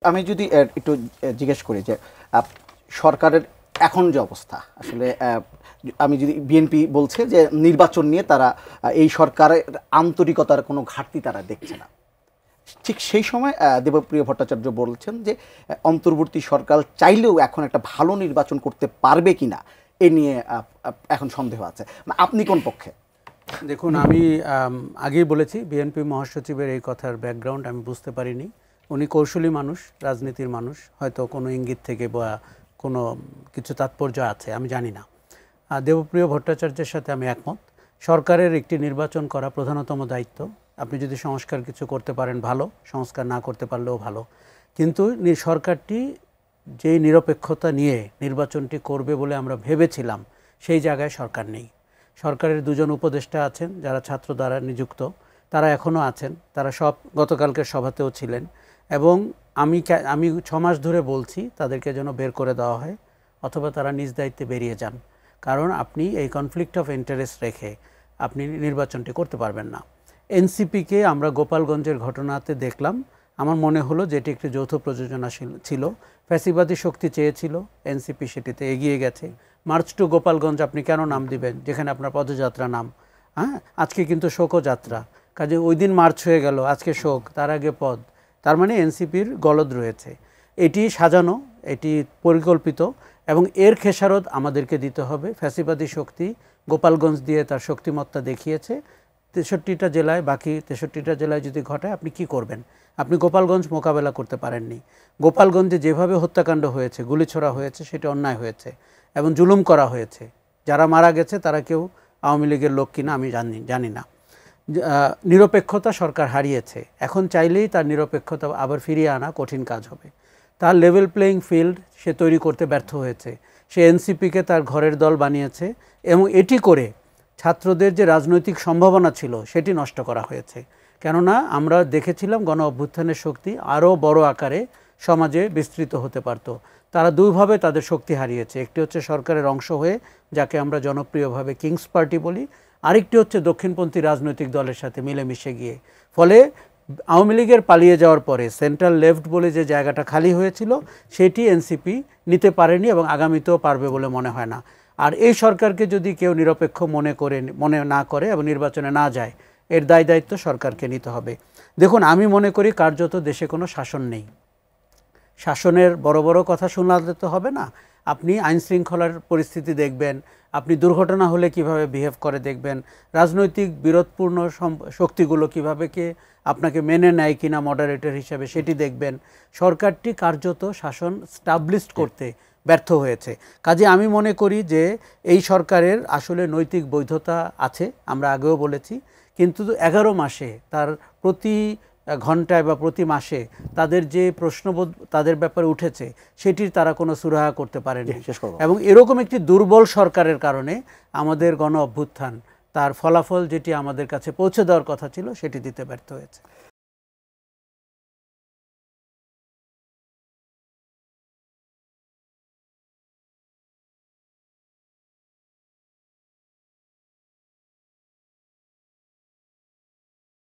আমি যদি একটু জিজ্ঞেস করি যে সরকারের এখন যে অবস্থা আসলে আমি যদি বিএনপি বলছে যে নির্বাচন নিয়ে তারা এই সরকারের আন্তরিকতার কোনো ঘাটতি তারা দেখছে না, ঠিক সেই সময় দেবপ্রিয় ভট্টাচার্য বলছেন যে অন্তর্বর্তী সরকার চাইলেও এখন একটা ভালো নির্বাচন করতে পারবে কিনা এ নিয়ে এখন সন্দেহ আছে। আপনি কোন পক্ষে? দেখুন, আমি আগেই বলেছি বিএনপি মহাসচিবের এই কথার ব্যাকগ্রাউন্ড আমি বুঝতে পারিনি। উনি কৌশলী মানুষ, রাজনীতির মানুষ, হয়তো কোনো ইঙ্গিত থেকে বা কোনো কিছু তাৎপর্য আছে, আমি জানি না। দেবপ্রিয় ভট্টাচার্যের সাথে আমি একমত। সরকারের একটি নির্বাচন করা প্রধানতম দায়িত্ব। আপনি যদি সংস্কার কিছু করতে পারেন ভালো, সংস্কার না করতে পারলেও ভালো, কিন্তু সরকারটি যেই নিরপেক্ষতা নিয়ে নির্বাচনটি করবে বলে আমরা ভেবেছিলাম সেই জায়গায় সরকার নেই। সরকারের দুজন উপদেষ্টা আছেন যারা ছাত্র দ্বারা নিযুক্ত, তারা এখনও আছেন, তারা সব গতকালকের সভাতেও ছিলেন, এবং আমি 6 মাস ধরে বলছি তাদেরকে যেন বের করে দেওয়া হয় অথবা তারা নিজ দায়িত্বে বেরিয়ে যান। কারণ আপনি এই কনফ্লিক্ট অফ ইন্টারেস্ট রেখে আপনি নির্বাচনটি করতে পারবেন না। এনসিপিকে আমরা গোপালগঞ্জের ঘটনাতে দেখলাম, আমার মনে হলো যে এটি একটি যৌথ প্রযোজনা ছিল। ফ্যাসিবাদী শক্তি চেয়েছিল, এনসিপি সেটিতে এগিয়ে গেছে। মার্চ টু গোপালগঞ্জ আপনি কেন নাম দিবেন যেখানে আপনার পদযাত্রা নাম? আজকে কিন্তু শোকযাত্রা, কাজে ওই দিন মার্চ হয়ে গেল, আজকে শোক, তার আগে পদ। তার মানে এনসিপির গলদ রয়েছে। এটি সাজানো, এটি পরিকল্পিত, এবং এর খেসারত আমাদেরকে দিতে হবে। ফ্যাসিবাদী শক্তি গোপালগঞ্জ দিয়ে তার শক্তিমত্তা দেখিয়েছে। 63টা জেলায়, বাকি 63টা জেলায় যদি ঘটায় আপনি কি করবেন? আপনি গোপালগঞ্জ মোকাবেলা করতে পারেননি। গোপালগঞ্জে যেভাবে হত্যাকাণ্ড হয়েছে, গুলিছোড়া হয়েছে, সেটা অন্যায় হয়েছে এবং জুলুম করা হয়েছে। যারা মারা গেছে তারা কেউ আওয়ামী লীগের লোক কিনা আমি জানি না। নিরপেক্ষতা সরকার হারিয়েছে, এখন চাইলেই তার নিরপেক্ষতা আবার ফিরিয়ে আনা কঠিন কাজ হবে। তার লেভেল প্লেয়িং ফিল্ড সে তৈরি করতে ব্যর্থ হয়েছে। সে এনসিপিকে তার ঘরের দল বানিয়েছে এবং এটি করে ছাত্রদের যে রাজনৈতিক সম্ভাবনা ছিল সেটি নষ্ট করা হয়েছে। কেননা আমরা দেখেছিলাম গণ অভ্যুত্থানের শক্তি আরও বড় আকারে সমাজে বিস্তৃত হতে পারত। তারা দুইভাবে তাদের শক্তি হারিয়েছে। একটি হচ্ছে সরকারের অংশ হয়ে, যাকে আমরা জনপ্রিয়ভাবে কিংস পার্টি বলি, আরেকটি হচ্ছে দক্ষিণপন্থী রাজনৈতিক দলের সাথে মিলেমিশে গিয়ে। ফলে আওয়ামী লীগের পালিয়ে যাওয়ার পরে সেন্ট্রাল লেফট বলে যে জায়গাটা খালি হয়েছিল সেটি এনসিপি নিতে পারেনি এবং আগামীতেও পারবে বলে মনে হয় না। আর এই সরকারকে যদি কেউ নিরপেক্ষ মনে না করে এবং নির্বাচনে না যায়, এর দায়িত্ব সরকারকে নিতে হবে। দেখুন, আমি মনে করি কার্যত দেশে কোনো শাসন নেই। শাসনের বড় বড় কথা শোনাতে তো হবে না। আপনি আইন শৃঙ্খলার পরিস্থিতি দেখবেন, আপনি দুর্ঘটনা হলে কিভাবে বিহেভ করে দেখবেন, রাজনৈতিক বিরোধপূর্ণ শক্তিগুলো কিভাবে আপনাকে মেনে নেয় কিনা মডারেটর হিসাবে সেটি দেখবেন। সরকারটি কার্যত শাসন স্টাবলিশড করতে ব্যর্থ হয়েছে। কাজে আমি মনে করি যে এই সরকারের আসলে নৈতিক বৈধতা আছে, আমরা আগেও বলেছি, কিন্তু 11 মাসে তার প্রতি ঘন্টায় বা প্রতি মাসে তাদের যে প্রশ্নবোধ তাদের ব্যাপারে উঠেছে সেটির তারা কোনো সুরাহা করতে পারেনি। এবং এরকম একটি দুর্বল সরকারের কারণে আমাদের গণ অভ্যুত্থান তার ফলাফল যেটি আমাদের কাছে পৌঁছে দেওয়ার কথা ছিল সেটি দিতে ব্যর্থ হয়েছে।